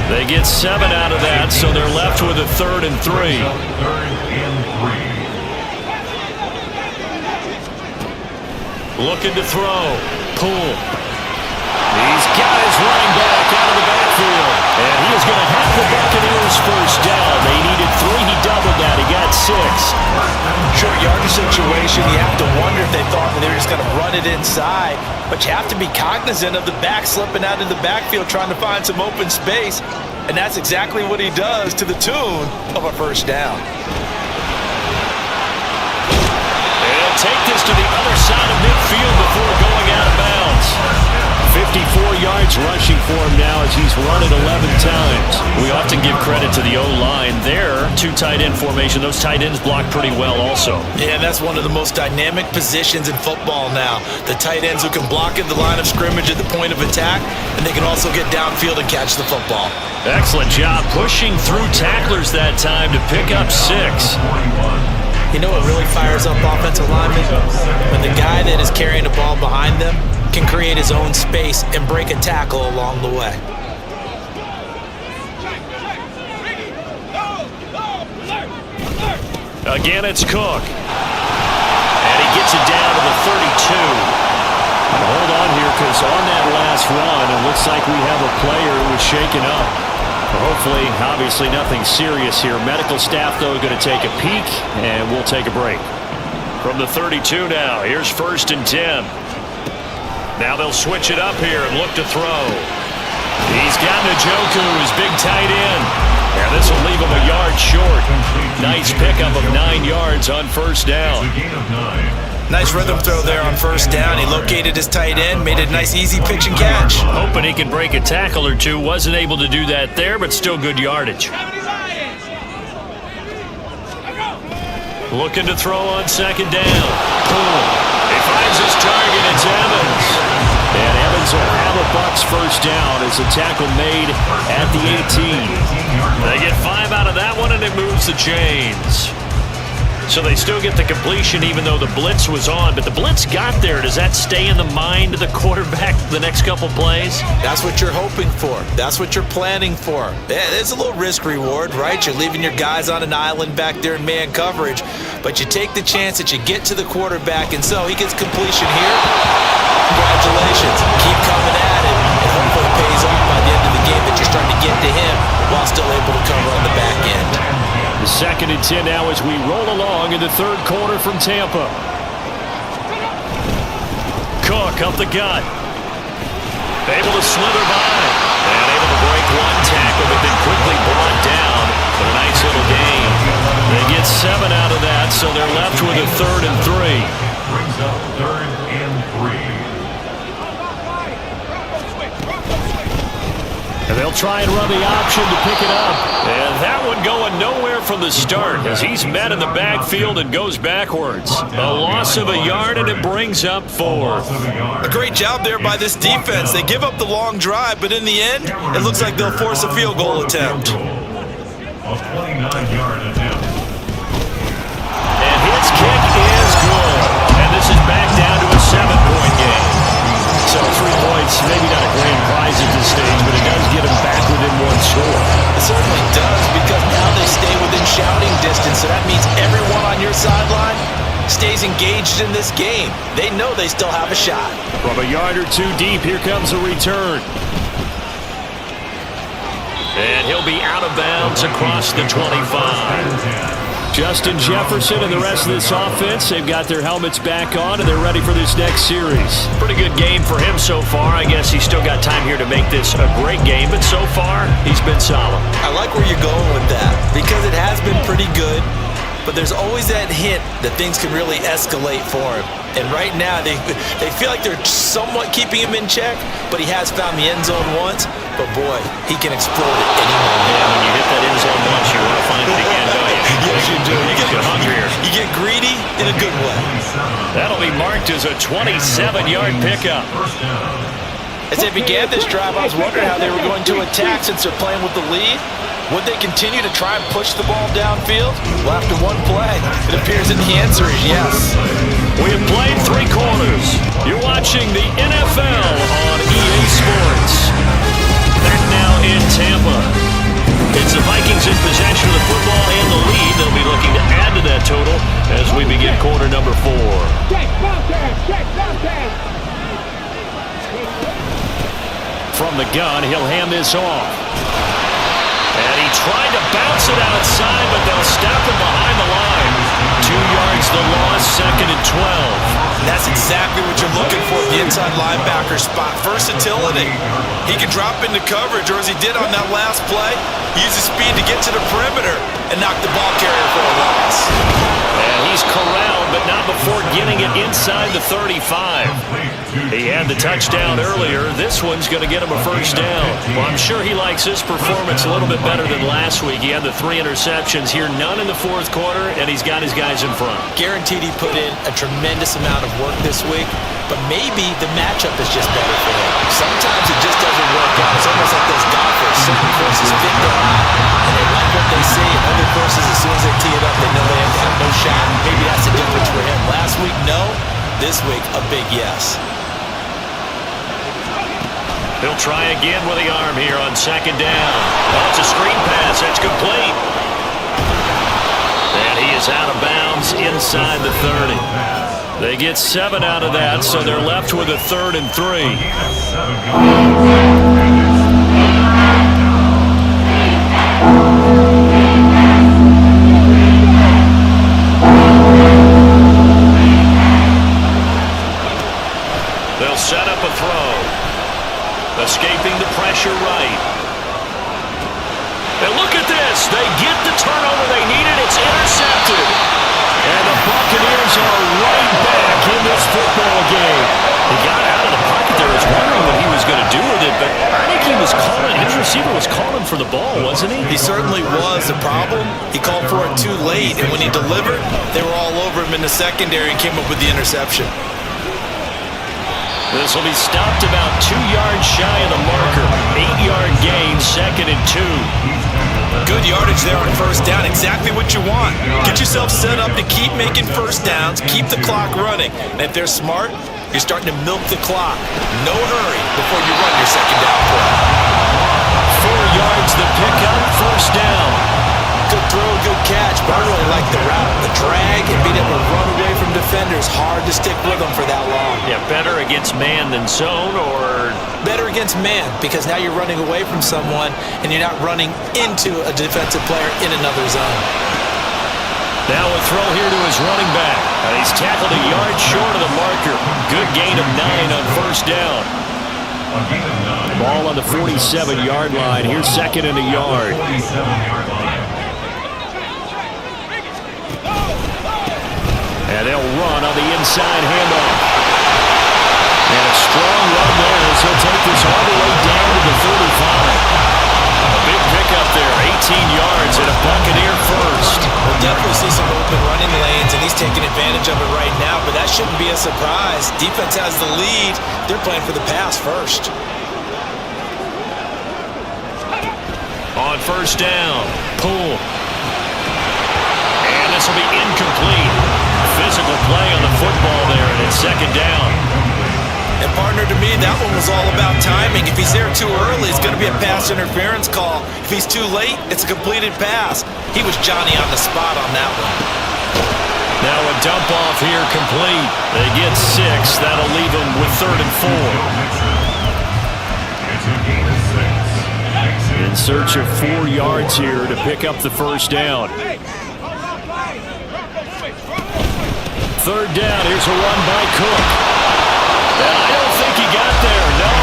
They get 7 out of that, so they're left with a 3rd and 3. 3rd and 3. Looking to throw. Pull. He's got his running back out of the backfield. And he is going to have the Buccaneers 1st down. They needed 3. He doubled that. He got 6. Short yardage situation, you have to wonder if they thought that they were just going to run it inside. But you have to be cognizant of the back slipping out of the backfield trying to find some open space. And that's exactly what he does to the tune of a 1st down. They'll take this to the other side of midfield before going out of bounds. 54 yards rushing for him now as he's run it 11 times. We often give credit to the O-line there. 2 tight end formation. Those tight ends block pretty well also. Yeah, and that's one of the most dynamic positions in football now. The tight ends who can block at the line of scrimmage at the point of attack, and they can also get downfield and catch the football. Excellent job pushing through tacklers that time to pick up 6. You know what really fires up offensive linemen? When the guy that is carrying the ball behind them can create his own space and break a tackle along the way. Again, it's Cook. And he gets it down to the 32. Hold on here, because on that last run, it looks like we have a player who was shaken up. Hopefully, obviously nothing serious here. Medical staff, though, going to take a peek, and we'll take a break. From the 32 now, here's 1st and 10. Now they'll switch it up here and look to throw. He's got Njoku, his big tight end. And this will leave him a yard short. Nice pickup of 9 yards on 1st down. Nice rhythm throw there on 1st down. He located his tight end, made a nice easy pitch and catch. Hoping he can break a tackle or two. Wasn't able to do that there, but still good yardage. Looking to throw on 2nd down. Boom. He finds his target. It's Evans. And Evans will have a Bucs 1st down as a tackle made at the 18. They get 5 out of that one, and it moves the chains. So they still get the completion even though the blitz was on. But the blitz got there. Does that stay in the mind of the quarterback the next couple plays? That's what you're hoping for. That's what you're planning for. There's a little risk reward, right? You're leaving your guys on an island back there in man coverage. But you take the chance that you get to the quarterback, and so he gets completion here. Congratulations. Keep coming at it, and hopefully it pays off by the end of the game that you're starting to get to him while still able to cover on the back end. The 2nd and 10 now as we roll along in the 3rd quarter from Tampa. Cook up the gut. Able to slither by. And able to break one tackle, but then quickly brought down. But a nice little gain. They get 7 out of that, so they're left with a 3rd and 3. Brings up 3rd and 3. And they'll try and run the option to pick it up. And that one going nowhere from the start as he's met in the backfield and goes backwards. A loss of a yard, and it brings up 4. A great job there by this defense. They give up the long drive, but in the end, it looks like they'll force a field goal attempt. A 29-yard attempt. And his kick is good. And this is back down to a 7-point game. So 3 points, maybe not a grand prize at this stage, but it does get them back within 1 score. It certainly does, because now they stay within shouting distance, so that means everyone on your sideline stays engaged in this game. They know they still have a shot. From a yard or 2 deep, here comes a return. And he'll be out of bounds across the 25. Justin Jefferson and the rest of this offense, they've got their helmets back on, and they're ready for this next series. Pretty good game for him so far. I guess he's still got time here to make this a great game, but so far, he's been solid. I like where you're going with that, because it has been pretty good, but there's always that hint that things can really escalate for him. And right now, they feel like they're somewhat keeping him in check, but he has found the end zone once. But boy, he can explode at any moment. Yeah, when you hit that end zone once, you want to find it again, don't you? Yes, you do. You get hungrier. You get greedy in a good way. That'll be marked as a 27-yard pickup. As they began this drive, I was wondering how they were going to attack since they're playing with the lead. Would they continue to try and push the ball downfield? Well, after one play, it appears that the answer is yes. We have played 3 quarters. You're watching the NFL on EA Sports. Back now in Tampa. It's the Vikings in possession of the football and the lead. They'll be looking to add to that total as we begin quarter number 4. From the gun, he'll hand this off. And he tried to bounce it outside, but they'll stop him behind the line. 2 yards the loss, 2nd and 12. That's exactly what you're looking for, the inside linebacker spot. Versatility. He can drop into coverage, or as he did on that last play, he uses speed to get to the perimeter and knock the ball carrier for a loss. And he's corralled, but not before getting it inside the 35. He had the touchdown earlier. This one's going to get him a 1st down. Well, I'm sure he likes his performance a little bit better than last week. He had the 3 interceptions here, none in the 4th quarter, and he's got his guys in front. Guaranteed he put in a tremendous amount of work this week, but maybe the matchup is just better for him. Sometimes it just doesn't work out. It's almost like those golfers. Certain courses fit them out, and they like what they see. And other courses, as soon as they tee it up, they know they have no shot. Maybe that's the difference for him. Last week, no. This week, a big yes. He'll try again with the arm here on 2nd down. That's a screen pass. That's complete. And he is out of bounds inside the 30. They get 7 out of that, so they're left with a 3rd and 3. They'll set up a throw. Escaping the pressure right. And look at this. They get the turnover they needed. It's intercepted. And the Buccaneers are right back in this football game. He got out of the pocket there. I was wondering what he was going to do with it, but I think he was calling, his receiver was calling for the ball, wasn't he? He certainly was. The problem, he called for it too late, and when he delivered, they were all over him in the secondary and came up with the interception. This will be stopped about 2 yards shy of the marker. 8-yard gain, 2nd and 2. Good yardage there on first down. Exactly what you want. Get yourself set up to keep making first downs, keep the clock running. And if they're smart, you're starting to milk the clock. No hurry before you run your second down play. 4 yards the pickup, first down. Good throw, good catch, but I really like the route. The drag and being able to run away from defenders. Hard to stick with them for that long. Yeah, better against man than zone, or? Better against man, because now you're running away from someone and you're not running into a defensive player in another zone. Now a throw here to his running back. He's tackled a yard short of the marker. Good gain of 9 on first down. Ball on the 47-yard line. Here's 2nd and a yard. And they'll run on the inside handoff. And a strong run there as he'll take this all the way down to the 35. A big pickup there, 18 yards and a Buccaneer first. We'll definitely see some open running lanes, and he's taking advantage of it right now, but that shouldn't be a surprise. Defense has the lead. They're playing for the pass first. On first down, pull. And this will be incomplete. Physical play on the football there, and it's 2nd down. And partner, to me, that one was all about timing. If he's there too early, it's going to be a pass interference call. If he's too late, it's a completed pass. He was Johnny on the spot on that one. Now a dump off here complete. They get 6. That'll leave them with 3rd and 4. In search of 4 yards here to pick up the first down. 3rd down. Here's a run by Cook. And I don't think he got there, no.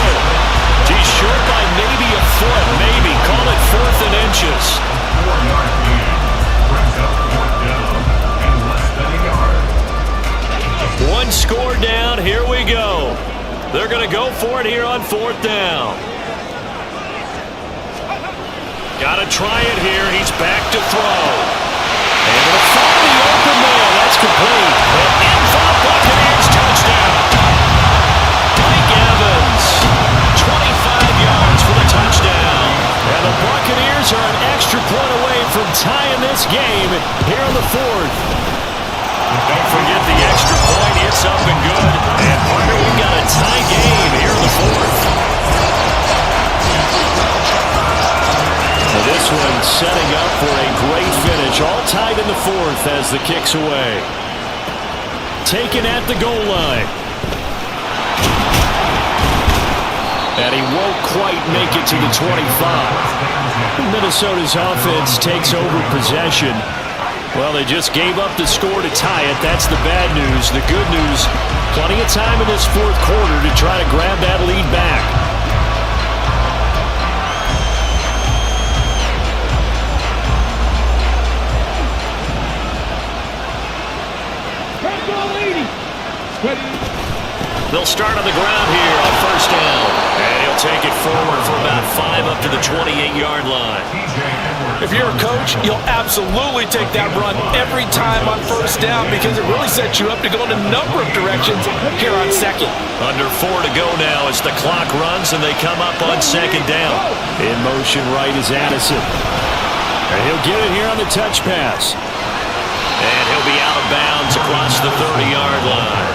He's short by maybe a foot, maybe. Call it 4th and inches. 4-yard gain. Brings up 4th down and less than a yard. One score down, here we go. They're going to go for it here on 4th down. Got to try it here. He's back to throw. And they'll find the open man. That's complete. And in for the Buccaneers, touchdown. Mike Evans, 25 yards for the touchdown. And the Buccaneers are an extra point away from tying this game here in the 4th. Don't forget the extra point. It's up and good. And partner, we've got a tie game here in the 4th. This one setting up for a great finish. All tied in the 4th as the kick's away. Taken at the goal line. And he won't quite make it to the 25. Minnesota's offense takes over possession. Well, they just gave up the score to tie it. That's the bad news. The good news, plenty of time in this 4th quarter to try to grab that lead back. They'll start on the ground here on first down. And he'll take it forward for about 5 up to the 28-yard line. If you're a coach, you'll absolutely take that run every time on first down because it really sets you up to go in a number of directions here on 2nd. Under 4 to go now as the clock runs and they come up on 2nd down. In motion right is Addison. And he'll get it here on the touch pass. And he'll be out of bounds across the 30-yard line.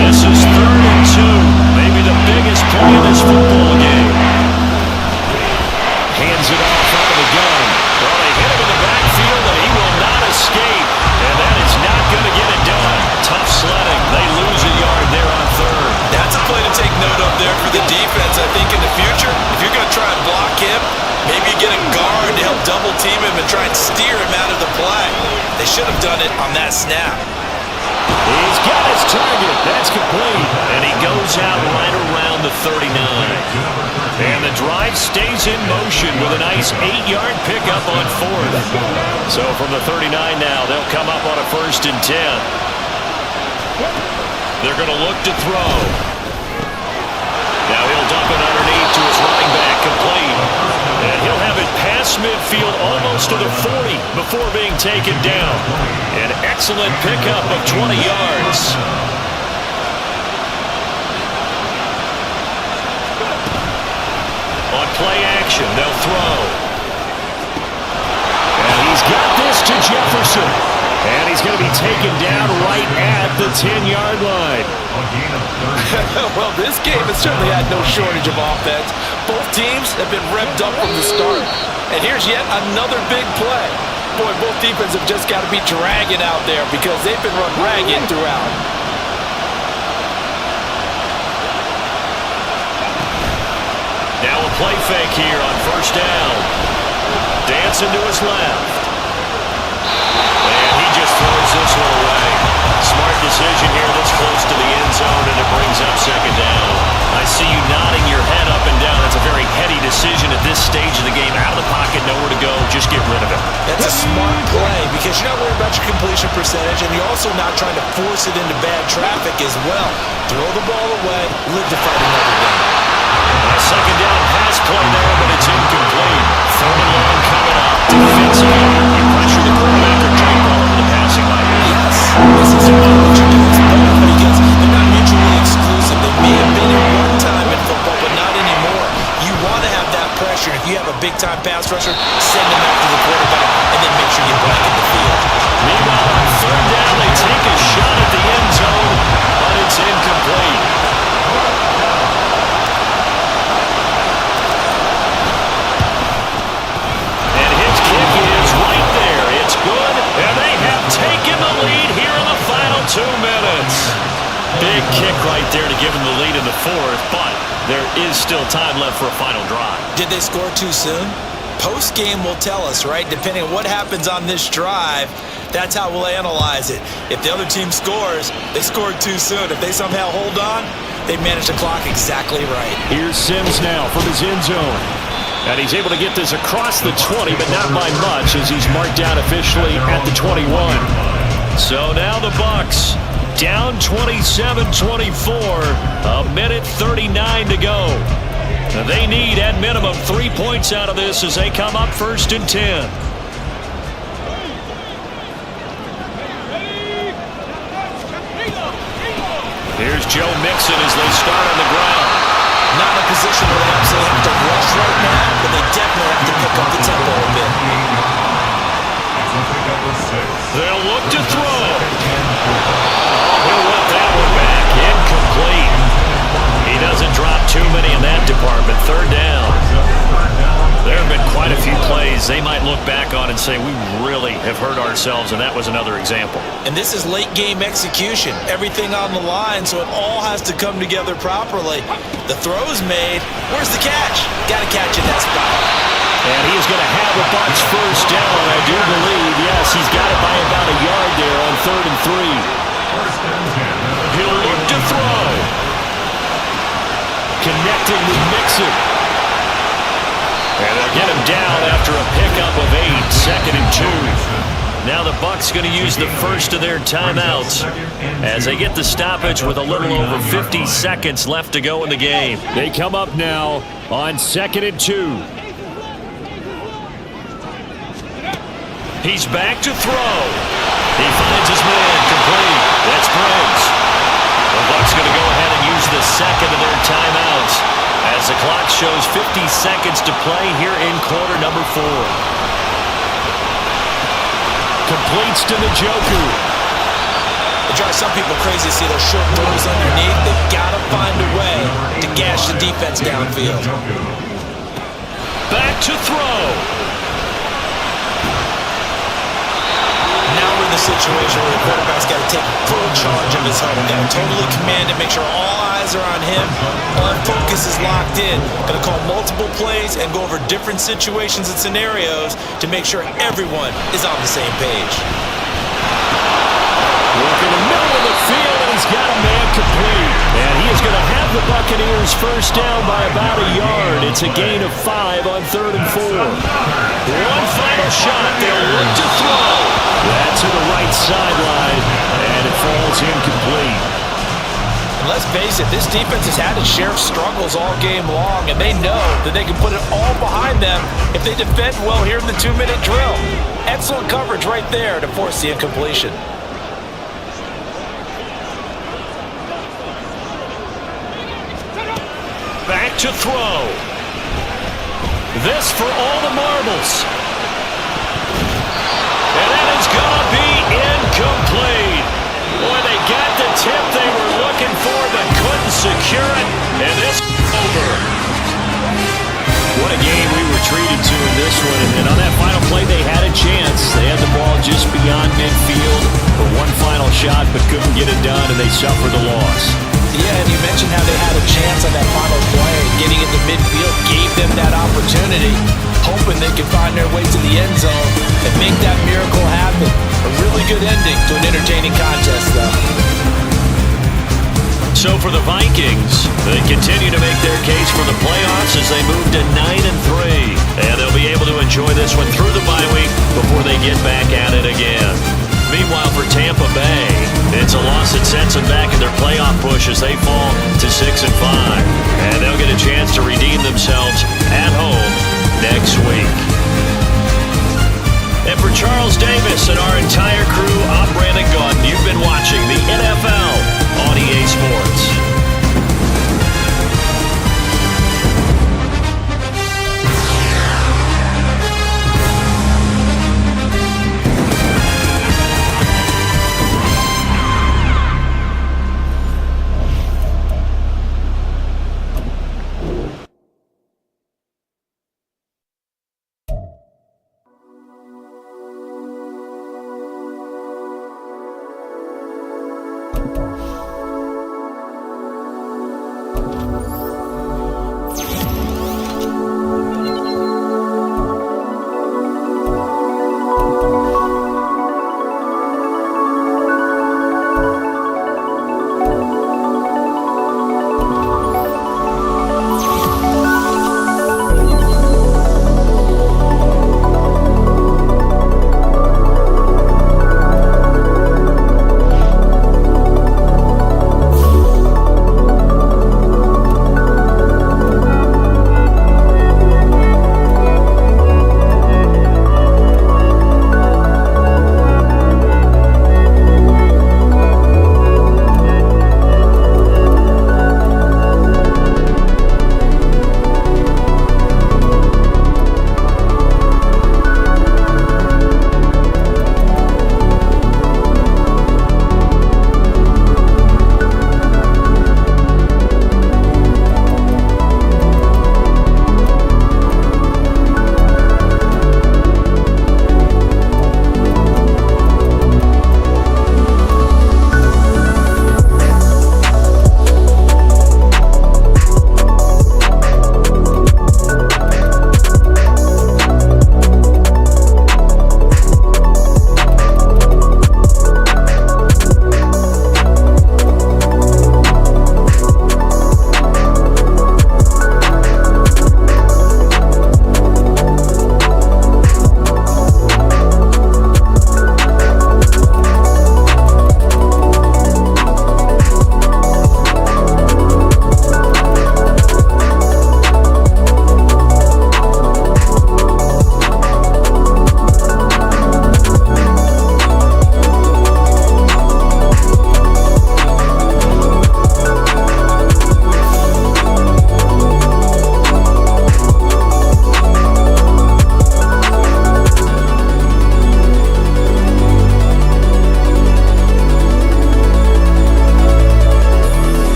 This is 3rd and 2. Maybe the biggest play of this football game. Hands it off out of the gun. Well, they hit him in the backfield, and he will not escape. up there for the defense. I think in the future, if you're going to try and block him, maybe you get a guard to help double team him and try and steer him out of the play. They should have done it on that snap. He's got his target. That's complete. And he goes out right around the 39. And the drive stays in motion with a nice 8-yard pickup on 4th. So from the 39 now, they'll come up on a 1st and 10. They're going to look to throw. Now he'll dump it underneath to his running back, complete. And he'll have it past midfield almost to the 40 before being taken down. An excellent pickup of 20 yards. On play action, they'll throw. And he's got this to Jefferson. And he's going to be taken down right at the 10-yard line. Well, this game has certainly had no shortage of offense. Both teams have been revved up from the start. And here's yet another big play. Boy, both defenses have just got to be dragging out there because they've been run ragged throughout. Now a play fake here on 1st down. Dancing to his left. And he just throws this one away. Smart decision here this close to the end zone, and it brings up 2nd down. I see you nodding your head up and down. That's a very heady decision at this stage of the game. Out of the pocket, nowhere to go. Just get rid of it. That's a smart play because you're not worried about your completion percentage, and you're also not trying to force it into bad traffic as well. Throw the ball away, live to fight another down. A 2nd down pass play there, but it's incomplete. 3rd and long coming up. Defensively, you pressure the quarterback or drape all over the passing line. Yes, this is what you're doing because they're not mutually exclusive. They may have been at one time in football, but not anymore. You want to have that pressure. If you have a big-time pass rusher, send them after the quarterback, and then make sure you blanket the field. Meanwhile, on 3rd down, they take a shot at the end zone, but it's incomplete. And his kick is right there. It's good, and they have taken the lead here in the final 2 minutes. Big kick right there to give them the lead in the 4th, but there is still time left for a final drive. Did they score too soon? Post-game will tell us, right? Depending on what happens on this drive, that's how we'll analyze it. If the other team scores, they scored too soon. If they somehow hold on, they managed the clock exactly right. Here's Sims now from his end zone. And he's able to get this across the 20, but not by much as he's marked down officially at the 21. So now the Bucs down 27-24, a minute 39 to go. They need at minimum 3 points out of this as they come up 1st and 10. Here's Joe Mixon as they start on the ground. Not in a position where they absolutely have to rush right now, but they definitely have to pick up the tempo a bit. They'll look to throw. Oh, he'll let that one back. Incomplete. He doesn't drop too many in that department. 3rd down. There have been quite a few plays they might look back on and say, we really have hurt ourselves, and that was another example. And this is late-game execution. Everything on the line, so it all has to come together properly. The throw's made. Where's the catch? Got to catch in that spot. And he is going to have a Bucs 1st down, I do believe. Yes, he's got it by about a yard there on 3rd and 3. He'll look to throw. Connecting with Mixon. And they'll get him down after a pickup of 8, 2nd and 2. Now the Bucs going to use the first of their timeouts as they get the stoppage with a little over 50 seconds left to go in the game. They come up now on 2nd and 2. He's back to throw. He finds his man, complete. That's Briggs. The Bucs going to go ahead and use the second of their timeouts as the clock shows 50 seconds to play here in quarter number 4. Completes to Njoku. It drives some people crazy to see those short throws underneath. They've got to find a way to gash the defense downfield. Back to throw. Now we're in the situation where the quarterback's got to take full charge of his huddle. Got to totally command it, make sure all eyes are on him. All focus is locked in. Got to call multiple plays and go over different situations and scenarios to make sure everyone is on the same page. Work in the middle of the field, and he's got a man complete. And he is going to have the Buccaneers first down by about a yard. It's a gain of 5 on 3rd and 4. One final shot. They'll look to throw. That's to the right sideline, and it falls incomplete. And let's face it, this defense has had its share of struggles all game long, and they know that they can put it all behind them if they defend well here in the 2-minute drill. Excellent coverage right there to force the incompletion. Back to throw. This for all the marbles. And that is going to be incomplete. Boy, they got the tip they were looking for, but couldn't secure it. And this is over. What a game we were treated to in this one. And on that final play, they had a chance. They had the ball just beyond midfield for one final shot, but couldn't get it done, and they suffered the loss. Yeah, and you mentioned how they had a chance on that final play. Getting into midfield gave them that opportunity, hoping they could find their way to the end zone and make that miracle happen. A really good ending to an entertaining contest, though. So for the Vikings, they continue to make their case for the playoffs as they move to 9-3. And they'll be able to enjoy this one through the bye week before they get back at it again. Meanwhile, for Tampa Bay, it's a loss that sets them back in their playoff push as they fall to 6-5. And they'll get a chance to redeem themselves at home next week. And for Charles Davis and our entire crew, I'm Brandon Gaudin. You've been watching the NFL on EA Sports.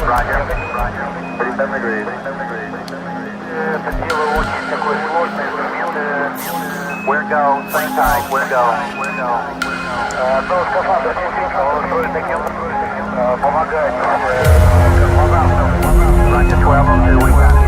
Roger. 37 degrees. Это дело очень такое сложное. Where go? Same time. Where go? Ну, скафандр действительно устроен таким помогает космонавтам. Roger 1202, we got